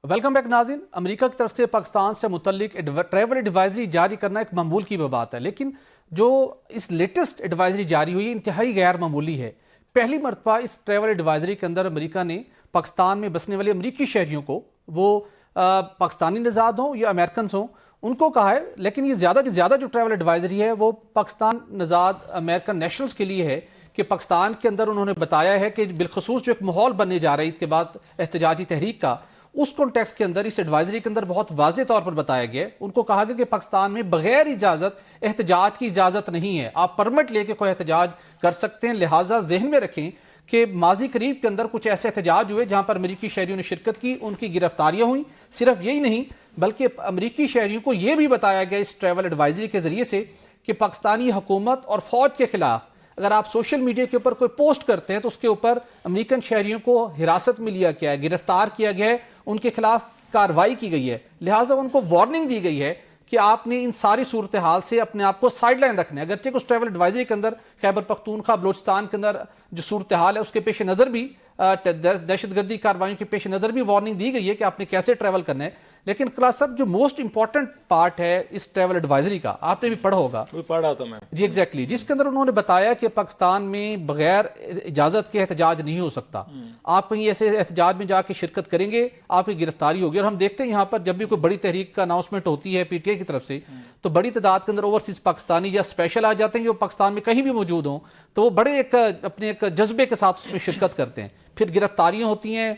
Speaker 1: ویلکم بیک ناظرین. امریکہ کی طرف سے پاکستان سے متعلق ٹریول ایڈوائزری جاری کرنا ایک معمول کی بات ہے، لیکن جو اس لیٹسٹ ایڈوائزری جاری ہوئی انتہائی غیر معمولی ہے. پہلی مرتبہ اس ٹریول ایڈوائزری کے اندر امریکہ نے پاکستان میں بسنے والے امریکی شہریوں کو، وہ پاکستانی نژاد ہوں یا امریکنز ہوں، ان کو کہا ہے. لیکن یہ زیادہ سے زیادہ جو ٹریول ایڈوائزری ہے وہ پاکستان نژاد امریکن نیشنلز کے لیے ہے کہ پاکستان کے اندر انہوں نے بتایا ہے کہ بالخصوص جو ایک ماحول بننے جا رہا ہے اس کے بعد احتجاجی تحریک کا، اس کانٹیکسٹ کے اندر اس ایڈوائزری کے اندر بہت واضح طور پر بتایا گیا ہے. ان کو کہا گیا کہ پاکستان میں بغیر اجازت احتجاج کی اجازت نہیں ہے، آپ پرمٹ لے کے کوئی احتجاج کر سکتے ہیں. لہٰذا ذہن میں رکھیں کہ ماضی قریب کے اندر کچھ ایسے احتجاج ہوئے جہاں پر امریکی شہریوں نے شرکت کی، ان کی گرفتاریاں ہوئیں. صرف یہی نہیں بلکہ امریکی شہریوں کو یہ بھی بتایا گیا اس ٹریول ایڈوائزری کے ذریعے سے کہ پاکستانی حکومت اور فوج کے خلاف اگر آپ سوشل میڈیا کے اوپر کوئی پوسٹ کرتے ہیں تو اس کے اوپر امریکن شہریوں کو حراست میں لیا گیا ہے، گرفتار کیا گیا ہے، ان کے خلاف کارروائی کی گئی ہے. لہٰذا ان کو وارننگ دی گئی ہے کہ آپ نے ان ساری صورتحال سے اپنے آپ کو سائڈ لائن رکھنا ہے. اگرچہ کچھ ٹریول ایڈوائزری کے اندر خیبر پختونخوا بلوچستان کے اندر جو صورتحال ہے اس کے پیش نظر بھی دہشت گردی کارروائیوں کے پیش نظر بھی وارننگ دی گئی ہے کہ آپ نے کیسے ٹریول کرنا ہے. لیکن کلاس صاحب جو موسٹ امپورٹنٹ پارٹ ہے اس ٹریول ایڈوائزری کا آپ نے بھی پڑھا ہوگا.
Speaker 2: پڑھا تھا میں
Speaker 1: جی ایگزیکٹلی، جس کے اندر انہوں نے بتایا کہ پاکستان میں بغیر اجازت کے احتجاج نہیں ہو سکتا. آپ کہیں ایسے احتجاج میں جا کے شرکت کریں گے آپ کی گرفتاری ہوگی. اور ہم دیکھتے ہیں یہاں پر جب بھی کوئی بڑی تحریک کا اناؤنسمنٹ ہوتی ہے پی ٹی آئی کی طرف سے تو بڑی تعداد کے اندر اوورسیز پاکستانی یا اسپیشل آ جاتے ہیں جو پاکستان میں کہیں بھی موجود ہوں، تو وہ بڑے اپنے ایک جذبے کے ساتھ اس میں شرکت کرتے ہیں. پھر گرفتاریاں ہوتی ہیں،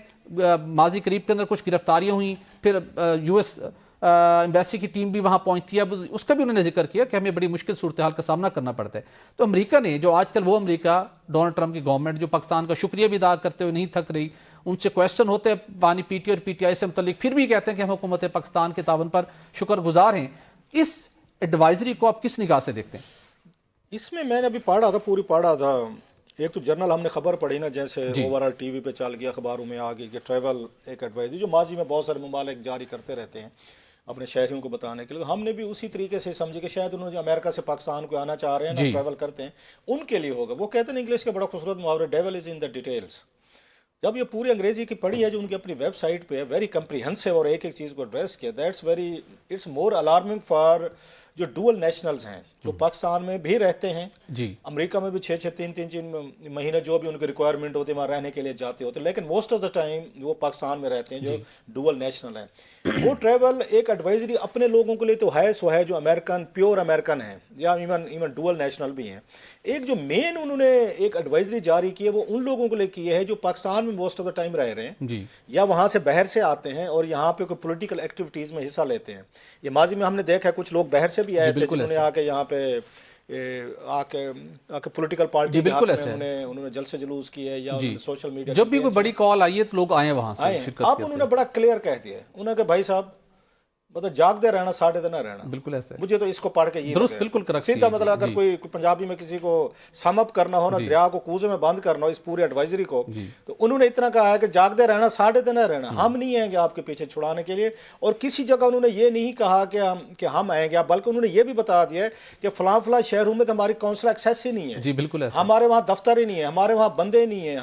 Speaker 1: ماضی قریب کے اندر کچھ گرفتاریاں ہوئیں، پھر یو ایس ایمبیسی کی ٹیم بھی وہاں پہنچتی ہے. اب اس کا بھی انہوں نے ذکر کیا کہ ہمیں بڑی مشکل صورتحال کا سامنا کرنا پڑتا ہے. تو امریکہ نے جو آج کل وہ امریکہ ڈونلڈ ٹرمپ کی گورنمنٹ جو پاکستان کا شکریہ بھی ادا کرتے ہوئے نہیں تھک رہی، ان سے کویسچن ہوتے ہیں بانی پی ٹی اور پی ٹی آئی سے متعلق، پھر بھی کہتے ہیں کہ ہم حکومت پاکستان کے تعاون پر شکر گزار ہیں. اس ایڈوائزری کو آپ کس نگاہ سے دیکھتے ہیں؟
Speaker 2: اس میں نے ابھی پڑھا تھا، پوری پڑھا تھا. ایک تو جنرل ہم نے خبر پڑھی نا، جیسے اوورال ٹی وی پہ چل گیا، اخباروں میں آ گئی کہ ٹریول ایک ایڈوائزری جو ماضی میں بہت سارے ممالک جاری کرتے رہتے ہیں اپنے شہریوں کو بتانے کے لیے. ہم نے بھی اسی طریقے سے سمجھے کہ شاید انہوں نے جو امریکہ سے پاکستان کو آنا چاہ رہے ہیں نا، ٹریول کرتے ہیں، ان کے لیے ہوگا. وہ کہتے ہیں انگلش کا بڑا خوبصورت محاورہ، dual is in the details. جب یہ پوری انگریزی کی پڑھی ہے جو ان کی اپنی ویب سائٹ پہ ہے، ویری کمپریہنسو، اور ایک ایک چیز کو ایڈریس کیا، اٹس مور الارمنگ فار جو ڈوئل نیشنلز ہیں جو پاکستان میں بھی رہتے ہیں، امریکہ میں بھی 6-6 مہینے جو بھی ان کے ریکوائرمنٹ ہوتے ہیں وہاں رہنے کے لیے جاتے ہوتے ہیں، لیکن موسٹ آف دا ٹائم وہ پاکستان میں رہتے ہیں جو ڈوئل نیشنل ہیں. وہ ٹریول ایک ایڈوائزری اپنے لوگوں کے لیے تو ہے سو ہے جو امریکن، پیور امریکن ہیں یا ایون ڈوئل نیشنل بھی ہیں. ایک جو مین انہوں نے ایک ایڈوائزری جاری کی ہے وہ ان لوگوں کے لیے کی ہے جو پاکستان میں موسٹ آف دا ٹائم رہ رہے ہیں یا وہاں سے باہر سے آتے ہیں اور یہاں پہ کوئی پولیٹیکل ایکٹیویٹیز میں حصہ لیتے ہیں. یہ ماضی میں ہم نے دیکھا ہے کچھ لوگ باہر سے بھی آئے تھے جنہوں نے آ کے یہاں پہ آ کے پولیٹیکل پارٹی انہوں نے جلسے جلوس کیے یا سوشل میڈیا
Speaker 1: جب بھی کوئی بڑی کال آئی ہے تو لوگ آئے وہاں سے شرکت.
Speaker 2: اب انہوں نے بڑا کلیئر کہہ دیا ہے انہوں نے کہ بھائی صاحب مطلب جاگتے رہنا، ساڑھے دن رہنا.
Speaker 1: بالکل ایسے
Speaker 2: مجھے تو اس کو پڑھ کے یہ
Speaker 1: درست بالکل کریکٹ
Speaker 2: سیدھا مطلب اگر کوئی پنجابی میں کسی کو سم اپ کرنا ہو نا، دریا کو کوزے میں بند کرنا ہو اس پوری ایڈوائزری کو، تو انہوں نے اتنا کہا ہے کہ جاگتے رہنا، ساڑھے دن رہنا. ہم نہیں آئیں گے آپ کے پیچھے چھڑانے کے لیے. اور کسی جگہ انہوں نے یہ نہیں کہا کہ ہم آئیں گے، بلکہ انہوں نے یہ بھی بتا دیا ہے کہ فلاں فلاں شہروں میں تو ہماری کونسل ایکسیس ہی نہیں ہے.
Speaker 1: جی بالکل ایسا،
Speaker 2: ہمارے وہاں دفتر ہی نہیں ہے، ہمارے وہاں بندے نہیں ہیں،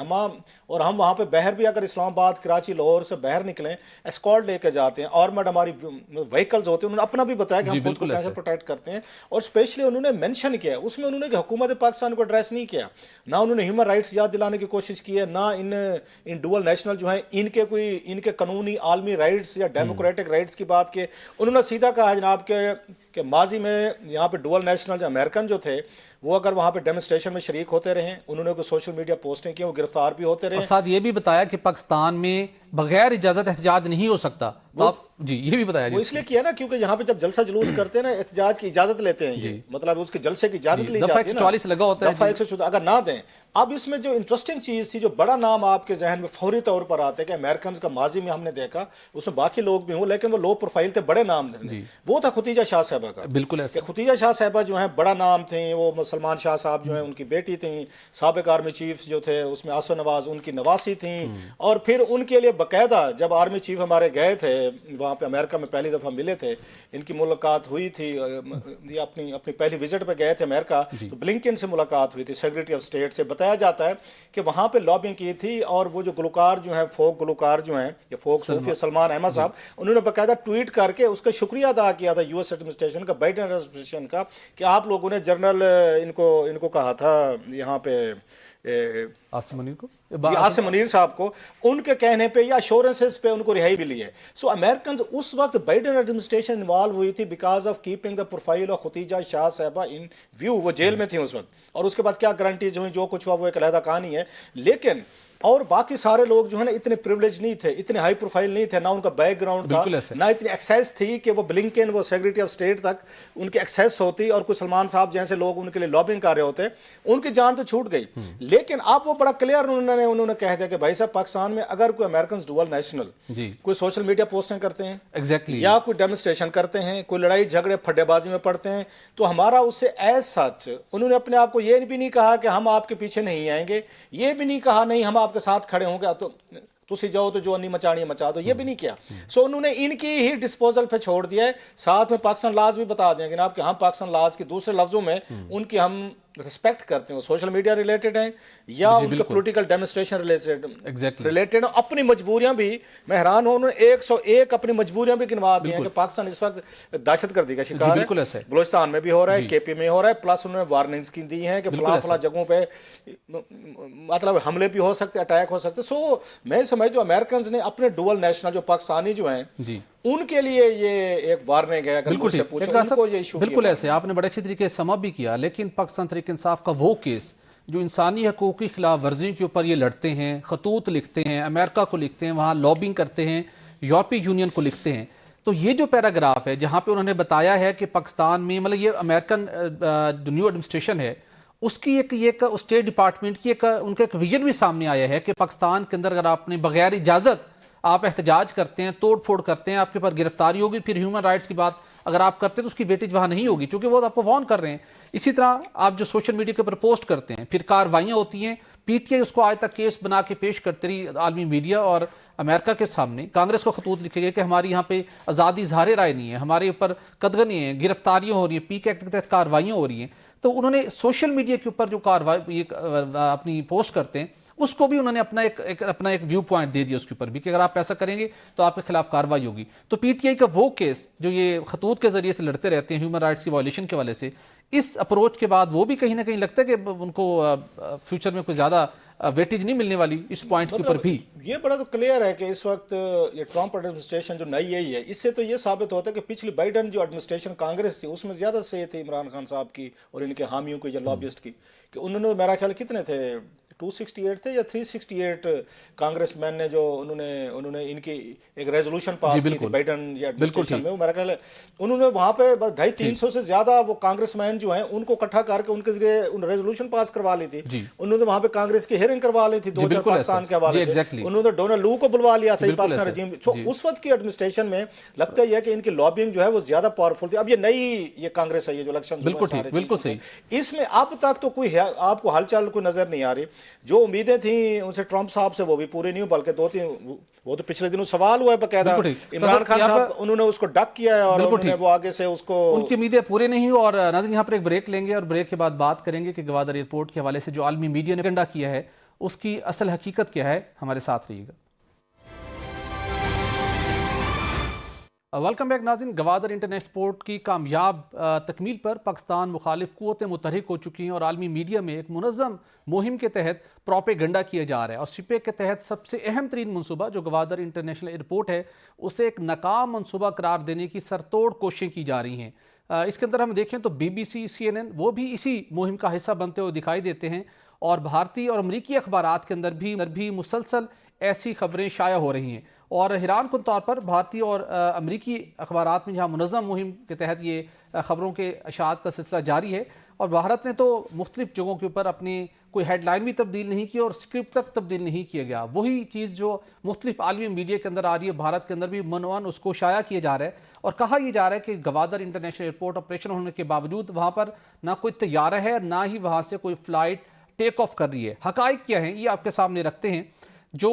Speaker 2: اور ہم وہاں پہ باہر بھی اگر اسلام آباد، کراچی، لاہور سے باہر نکلیں اسکارٹ لے کے جاتے ہیں، آرمڈ ہماری وہیکلز ہوتے ہیں. انہوں نے اپنا بھی بتایا کہ ہم خود کو کیسے پروٹیکٹ کرتے ہیں. اور اسپیشلی انہوں نے مینشن کیا اس میں، انہوں نے کہ حکومت پاکستان کو ایڈریس نہیں کیا، نہ انہوں نے ہیومن رائٹس یاد دلانے کی کوشش کی ہے، نہ ان ڈوئل نیشنل جو ہیں ان کے قانونی عالمی رائٹس یا ڈیموکریٹک رائٹس کی بات کی. انہوں نے سیدھا کہا جناب کہ ماضی میں یہاں پہ ڈوئل نیشنل جو امریکن جو تھے وہ اگر وہاں پہ ڈیمونسٹریشن میں شریک ہوتے رہے، انہوں نے کوئی سوشل میڈیا پوسٹیں کی، وہ گرفتار بھی ہوتے رہے.
Speaker 1: اور ساتھ یہ بھی بتایا کہ پاکستان میں بغیر اجازت احتجاج نہیں ہو سکتا. تو آپ جی یہ بھی بتایا
Speaker 2: وہ اس لیے کیا نا کیونکہ یہاں پہ جب جلسہ جلوس کرتے ہیں نا احتجاج کی اجازت لیتے ہیں، یہ مطلب اس کے جلسے کی اجازت لی جاتی ہے نا،
Speaker 1: دفعہ 144 لگا ہوتا ہے،
Speaker 2: دفعہ 114 اگر نہ دیں. اب اس میں جو انٹرسٹنگ چیز تھی، جو بڑا نام آپ کے ذہن میں فوری طور پر آتے کہ امریکنز کا ماضی میں ہم نے دیکھا، اس میں باقی لوگ بھی ہوں لیکن وہ لو پروفائل تھے، بڑے نام تھے. وہ تھا ختیجہ شاہ صاحبہ کا.
Speaker 1: بالکل ایسا،
Speaker 2: ختیجہ شاہ صاحبہ جو ہیں بڑا نام تھے. وہ سلمان شاہ صاحب جو ہیں ان کی بیٹی تھیں، سابق آرمی چیف جو تھے اس میں آصف نواز ان کی نواسی تھیں، اور پھر ان کے لیے बाकायदा जब आर्मी चीफ हमारे गए थे वहाँ पे अमेरिका में पहली दफ़ा मिले थे, इनकी मुलाकात हुई थी, ये अपनी पहली विजिट पे गए थे अमेरिका, तो ब्लिंकन से मुलाकात हुई थी सेक्रेटरी ऑफ स्टेट से। बताया जाता है कि वहाँ पे लॉबिंग की थी और वो जो गुलकार जो हैं, फोक गुलकार जो हैं, या फोक सूफी सलमान अहमद साहब, उन्होंने बाकायदा ट्वीट करके उसका शुक्रिया अदा किया था यूएस एडमिनिस्ट्रेशन का, बाइडेन एडमिनिस्ट्रेशन का, कि आप लोगों ने जनरल इनको कहा था यहाँ पे
Speaker 1: आसिम
Speaker 2: मुनीर साहब को, उनके कहने पे या अश्योरेंसेस पे उनको रिहाई मिली है। सो अमेरिकन उस वक्त बाइडेन एडमिनिस्ट्रेशन इन्वॉल्व हुई थी because of keeping the profile of Khatija Shah साहबा इन व्यू। वो जेल में थी उस वक्त, और उसके बाद क्या गारंटीज हुई, जो कुछ हुआ वो एक अलहदा कहानी है। लेकिन और बाकी सारे लोग जो है ना इतने प्रिविलेज नहीं थे, इतने हाई प्रोफाइल नहीं थे, ना उनका बैकग्राउंड था, ना इतनी एक्सेस थी कि वो ब्लिंकन, वो सेक्रेटरी ऑफ स्टेट तक उनकी एक्सेस होती, और कुछ सलमान साहब जैसे लोग उनके लिए लॉबिंग कर रहे होते, उनकी जान तो छूट गई। लेकिन अब वो बड़ा क्लियर उन्होंने कह दिया कि भाई साहब, पाकिस्तान में अगर कोई अमेरिकन डुअल नेशनल कोई सोशल मीडिया पोस्टिंग करते हैं,
Speaker 1: एग्जैक्टली,
Speaker 2: या कोई डेमोन्स्ट्रेशन करते हैं, कोई लड़ाई झगड़े फड्डेबाजी में पड़ते हैं, तो हमारा उससे एज सच उन्होंने अपने आप को ये भी नहीं कहा कि हम आपके पीछे नहीं आएंगे, ये भी नहीं कहा नहीं हम आपके साथ खड़े होंगे, तो तुसी जाओ तो जो नहीं मचानी मचा दो, ये भी नहीं किया। सो उन्होंने इनकी ही डिस्पोजल पे छोड़ दिया है। साथ में पाकिस्तान लॉज भी बता दें कि आप कि हम पाकिस्तान लॉज के दूसरे लफ्जों में उनकी हम रिस्पेक्ट करते हैं, सोशल मीडिया रिलेटेड हैं या उनके पॉलिटिकल डेमोन्स्ट्रेशन रिलेटेड, अपनी मजबूरियां भी, मैं हैरान हूं, उन्होंने 101 अपनी मजबूरियां भी गिनवा दी हैं कि पाकिस्तान इस वक्त दहशतगर्दी का शिकार है, बलूचिस्तान में भी हो रहा है, केपी में हो रहा है, प्लस उन्होंने वार्निंग्स की दी हैं कि फला जगहों पे मतलब हमले भी हो सकते, अटैक हो सकते। सो मैं समझता हूं अमेरिकन ने अपने डुअल नेशनल जो पाकिस्तानी जो हैं उनके लिए ये एक वार्निंग है।
Speaker 1: बिल्कुल ऐसे आपने बड़े अच्छी तरीके से समझ भी किया। लेकिन पाकिस्तान तहरीक इंसाफ का वो केस जो इंसानी हकूक़ की खिलाफ वर्जी के ऊपर ये लड़ते हैं, खतूत लिखते हैं, अमेरिका को लिखते हैं, वहाँ लॉबिंग करते हैं, यूरोपीय यूनियन को लिखते हैं, तो ये जो पैराग्राफ है जहाँ पे उन्होंने बताया है कि पाकिस्तान में मतलब ये अमेरिकन जो न्यू एडमिनिस्ट्रेशन है उसकी एक स्टेट डिपार्टमेंट की उनका एक विजन भी सामने आया है कि पाकिस्तान के अंदर अगर आपने बगैर इजाज़त आप एहतजाज करते हैं, तोड़ फोड़ करते हैं, आपके ऊपर गिरफ्तारी होगी, फिर ह्यूमन राइट्स की बात अगर आप करते हैं तो उसकी वेटेज वहाँ नहीं होगी, क्योंकि वो आपको वार्न कर रहे हैं। इसी तरह आप जो सोशल मीडिया के ऊपर पोस्ट करते हैं, फिर कार्रवाइयाँ होती हैं, पीटीआई उसको आज तक केस बना के पेश करती रही आलमी मीडिया और अमेरिका के सामने। कांग्रेस को खतूत लिखे गए कि हमारी यहाँ पे आज़ादी इज़हार राय नहीं है, हमारे ऊपर कदगनी है, गिरफ्तारियाँ हो रही हैं, पीके एक्ट के तहत कार्रवाइयाँ हो रही हैं। तो उन्होंने सोशल मीडिया के ऊपर जो कार्रवाई अपनी पोस्ट करते हैं उसको भी उन्होंने अपना एक व्यू पॉइंट दे दिया उसके ऊपर भी कि अगर आप ऐसा करेंगे तो आपके खिलाफ कार्रवाई होगी। तो पीटीआई का वो केस जो ये खतूत के जरिए से लड़ते रहते हैं ह्यूमन राइट्स की वायलेशन के वाले से, इस अप्रोच के बाद वो भी कहीं ना कहीं लगता है कि उनको फ्यूचर में कोई ज़्यादा वेटेज नहीं मिलने वाली इस पॉइंट के ऊपर भी।
Speaker 2: ये बड़ा तो क्लियर है कि इस वक्त ये ट्रंप एडमिनिस्ट्रेशन जो नई आई है, इससे तो ये साबित होता है कि पिछली बाइडेन जो एडमिनिस्ट्रेशन कांग्रेस थी उसमें ज़्यादा सही थी इमरान खान साहब की और इनके हामियों की या लॉबिस्ट की, कि उन्होंने मेरा ख्याल कितने थे 268 थे या 368 कांग्रेसमैन ने जो उन्होंने इनकी एक रेजोल्यूशन पास की थी बाइडेन या एडमिनिस्ट्रेशन में, वो मेरा ख्याल है उन्होंने वहाँ पे 250-300 से ज्यादा वो कांग्रेसमैन जो हैं उनको इकट्ठा करके उनके जरिए रेजोल्यूशन पास करवा ली थी। उन्होंने वहाँ पे कांग्रेस की हियरिंग करवा ली थी 2000 पाकिस्तान के हवाले से, उन्होंने डोनाल्ड लू को बुलवा लिया था पाकिस्तान रजीम। उस वक्त की एडमिनिस्ट्रेशन में लगता है कि इनकी लॉबिंग जो है वो ज्यादा पावरफुल थी। अब ये नई ये कांग्रेस है, ये जो इलेक्शन
Speaker 1: बिल्कुल सही,
Speaker 2: इसमें अब तक तो कोई आपको हालचाल कोई नजर नहीं आ रही। जो उम्मीदें थी उनसे ट्रंप साहब से वो भी पूरी नहीं, बल्कि 2-3 वो तो पिछले दिनों सवाल हुआ है बकायदा इमरान खान साहब, उन्होंने उसको डक किया है और उन्होंने वो आगे से उसको
Speaker 1: उनकी उम्मीदें पूरी नहीं हुई। और नाज़रीन यहाँ पर एक ब्रेक लेंगे और ब्रेक के बाद बात करेंगे कि गवादर एयरपोर्ट के हवाले से जो आलमी मीडिया ने गंडा किया है उसकी असल हकीकत क्या है। हमारे साथ रहिएगा। वेलकम बैक नाज़रीन। गवादर इंटरनेशनल पोर्ट की कामयाब तकमील पर पाकिस्तान मुखालिफ क़ुव्वतें मुतहरिक हो चुकी हैं और आलमी मीडिया में एक मुनज़्ज़म मुहिम के तहत प्रोपेगंडा किया जा रहा है। और सिपेक के तहत सबसे अहम तरीन मनसूबा जो गवादर इंटरनेशनल एयरपोर्ट है उसे एक नाकाम मनसूबा करार देने की सरतोड़ कोशिशें की जा रही हैं। इसके अंदर हम देखें तो BBC, CNN वो भी इसी मुहिम का हिस्सा बनते हुए दिखाई देते हैं और भारतीय और अमरीकी अखबारात के अंदर भी मुसलसल ऐसी खबरें शाया हो रही हैं। और हैरान कुन तौर पर भारतीय और अमरीकी अखबारात में जहाँ मुनज़्ज़म मुहिम के तहत ये ख़बरों के अशात का सिलसिला जारी है और भारत ने तो मुख्तलिफ जगहों के ऊपर अपनी कोई हेडलाइन भी तब्दील नहीं की और स्क्रिप्ट तक तब्दील नहीं किया गया। वही चीज़ जो मुख्तलिफ आलमी मीडिया के अंदर आ रही है, भारत के अंदर भी मनवन उसको शाया किया जा रहा है और कहा यह जा रहा है कि गवादर इंटरनेशनल एयरपोर्ट ऑपरेशन होने के बावजूद वहाँ पर ना कोई तैयारा है, ना ही वहाँ से कोई फ़्लाइट टेक ऑफ कर रही है। हक़ाइक़ क्या हैं ये आपके सामने रखते हैं। जो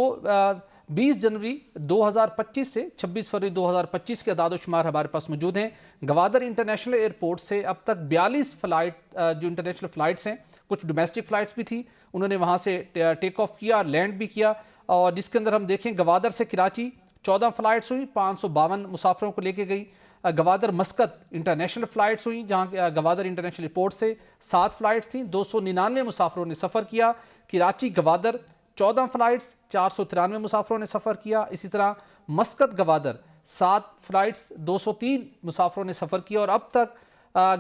Speaker 1: 20 जनवरी 2025 से 26 फरवरी 2025 के अदाद शुमार हमारे पास मौजूद हैं। गवादर इंटरनेशनल एयरपोर्ट से अब तक 42 फ़्लाइट जो इंटरनेशनल फ़्लाइट्स हैं, कुछ डोमेस्टिक फ़्लाइट्स भी थी, उन्होंने वहाँ से टेक ऑफ किया, लैंड भी किया। और जिसके अंदर हम देखें गवादर से कराची 14 फ़्लाइट्स हुई, 552 मुसाफिरों को लेके गई। गवादर मस्कत इंटरनेशनल फ़्लाइट्स हुई, जहाँ गवादर इंटरनेशनल एयरपोर्ट से 7 फ़्लाइट्स थी, 299 मुसाफिरों ने सफ़र किया। कराची गवादर 14 फ़्लाइट्स, 493 मुसाफिरों ने सफ़र किया। इसी तरह मस्कत गवादर 7 फ़्लाइट्स, 203 मुसाफिरों ने सफ़र किया। और अब तक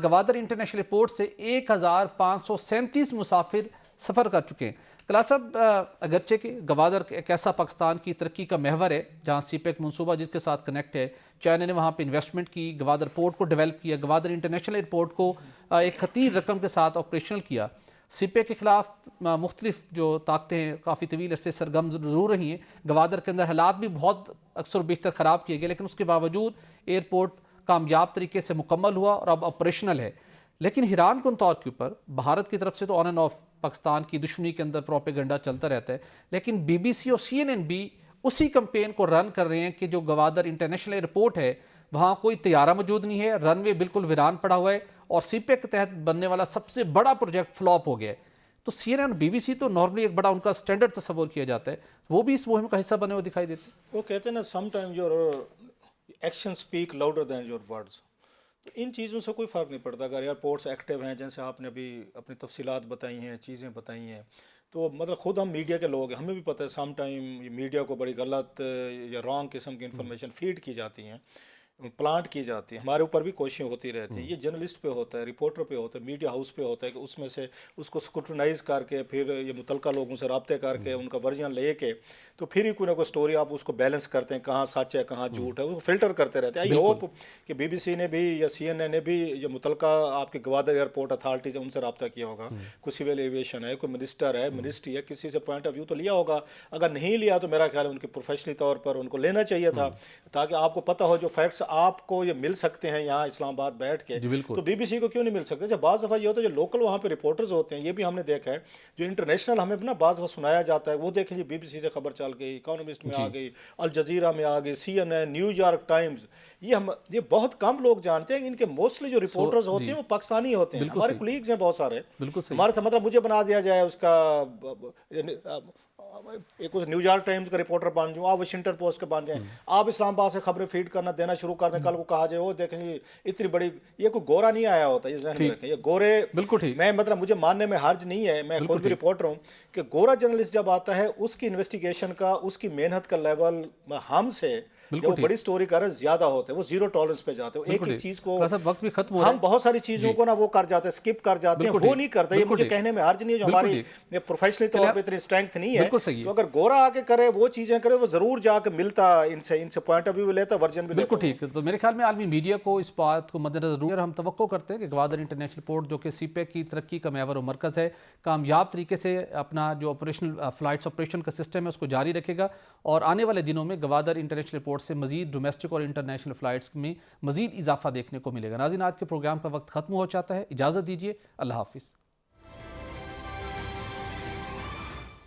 Speaker 1: गवादर इंटरनेशनल एयरपोर्ट से 1537 मुसाफिर सफ़र कर चुके हैं। कला साहब, अगरचे कि गवादर एक ऐसा पाकिस्तान की तरक्की का महवर है जहाँ सीपेक मनसूबा जिसके साथ कनेक्ट है, चाइना ने वहाँ पे इन्वेस्टमेंट की, गवादर पोर्ट को डेवलप किया, गवादर इंटरनेशनल एयरपोर्ट को एक खतीर रकम के साथ ऑपरेशनल किया। सीपेक के ख़िलाफ़ मुख्तलिफ जो ताकतें काफ़ी तवील अरसे सरगर्म ज़रूर रही हैं। गवादर के अंदर हालात भी बहुत अक्सर बेशतर ख़राब किए गए, लेकिन उसके बावजूद एयरपोर्ट कामयाब तरीके से मुकम्मल हुआ और अब ऑपरेशनल है। लेकिन हैरान कुन तौर के ऊपर भारत की तरफ से तो ऑन एंड ऑफ पाकिस्तान की दुश्मनी के अंदर प्रोपेगेंडा चलता रहता है, लेकिन BBC और CNN भी उसी कैंपेन को रन कर रहे हैं कि जो गवादर इंटरनेशनल एयरपोर्ट है वहाँ कोई तैयारा मौजूद नहीं है, रनवे बिल्कुल वीरान पड़ा हुआ है और सीपेक के तहत बनने वाला सबसे बड़ा प्रोजेक्ट फ्लॉप हो गया है। तो CNN और BBC तो नॉर्मली एक बड़ा उनका स्टैंडर्ड तस्वुर किया जाता है, वो भी इस मुहिम का हिस्सा बने हुए दिखाई देते हैं।
Speaker 2: वो कहते हैं ना, sometime your action speak louder than your words. तो इन चीज़ों से कोई फ़र्क नहीं पड़ता। अगर एयरपोर्ट्स एक्टिव हैं, जैसे आपने अभी अपनी तफसीलात बताई हैं, चीज़ें बताई हैं, तो मतलब ख़ुद हम मीडिया के लोग हैं, हमें भी पता है सम टाइम मीडिया को बड़ी गलत या रॉन्ग किस्म की इन्फॉर्मेशन फीड की जाती हैं, प्लांट की जाती है। हमारे ऊपर भी कोशिशें होती रहती हैं। ये जर्नलिस्ट पे होता है, रिपोर्टर पे होता है, मीडिया हाउस पे होता है कि उसमें से उसको स्क्रूटनाइज करके फिर ये मुतलका लोगों से रब्ते करके उनका वर्जन ले के तो फिर ही कोई ना कोई स्टोरी आप उसको बैलेंस करते हैं, कहाँ सच है कहाँ झूठ है, उसको फिल्टर करते रहते हैं। आई होप कि BBC ने भी या CNN ने भी ये मुतलका आपके गवादर एयरपोर्ट अथॉरिटी से उनसे रब्ता किया होगा। कोई सिविल एविएशन है, कोई मिनिस्टर है, मिनिस्ट्री है, किसी से पॉइंट ऑफ व्यू तो लिया होगा। अगर नहीं लिया तो मेरा ख्याल है उनके प्रोफेशनली तौर पर उनको लेना चाहिए था, ताकि आपको पता हो जो फैक्ट्स आपको ये मिल सकते हैं यहाँ इस्लामाबाद बैठ के, तो BBC को क्यों नहीं मिल सकते। जब बाज़ दफ़ा ये होता है जो लोकल वहाँ पे रिपोर्टर्स होते हैं, ये भी हमने देखा है, जो इंटरनेशनल हमें ना बाज़ दफ़ा सुनाया जाता है, वो देखें जी BBC से खबर चल गई, इकोनॉमिस्ट में आ गई, अल जज़ीरा में आ गई, CNN, न्यूयॉर्क टाइम्स, ये बहुत कम लोग जानते हैं। इनके मोस्टली जो रिपोर्टर्स होते हैं वो पाकिस्तानी होते हैं। हमारे कोलीग्स हैं बहुत सारे, हमारे से मतलब मुझे बना दिया जाए उसका एक उस न्यूयॉर्क टाइम्स का रिपोर्टर बन जाऊँ, आप वाशिंगटन पोस्ट के बन जाएं, आप इस्लामाबाद से खबरें फीड करना देना शुरू कर दें, कल को कहा जाए वो देखेंगे इतनी बड़ी, ये कोई गोरा नहीं आया होता, ये ज़हन में रखें। ये गोरे बिल्कुल ठीक, मैं मतलब मुझे मानने में हर्ज नहीं है, मैं खुद भी रिपोर्टर हूँ कि गोरा जर्नलिस्ट जब आता है उसकी इन्वेस्टिगेशन का, उसकी मेहनत का लेवल हमसे जो बड़ी स्टोरी कर रहे ज्यादा होते हैं, वो जीरो टॉलरेंस पे जाते हैं। एक एक चीज को वक्त भी खत्म हो रहा है, हम बहुत सारी चीजों को ना वो कर जाते हैं, स्किप कर जाते हैं, वो नहीं करते। ये मुझे कहने में हर्ज नहीं है, जो हमारी प्रोफेशनली तौर पे इतनी स्ट्रेंथ नहीं है, तो अगर गोरा आके करे वो चीजें करे, वो जरूर जाके मिलता इनसे पॉइंट ऑफ व्यू लेता, वर्जन भी
Speaker 1: बिल्कुल ठीक है। तो मेरे ख्याल में आलमी मीडिया को इस बात को मद्देनजर हम तवक्को करते हैं कि गवादर इंटरनेशनल पोर्ट जो कि सीपेक की तरक्की का महवर और मरकज़ है, कामयाब तरीके से अपना जो ऑपरेशनल फ्लाइट्स ऑपरेशन का सिस्टम है उसको जारी रखेगा और आने वाले दिनों में गवादर इंटरनेशनल पोर्ट से मजीद डोमेस्टिक और इंटरनेशनल फ्लाइट्स में मजीद इजाफा देखने को मिलेगा। नाज़रीन, आज के प्रोग्राम का वक्त खत्म हो जाता है, इजाज़त दीजिए, अल्लाह हाफिज़।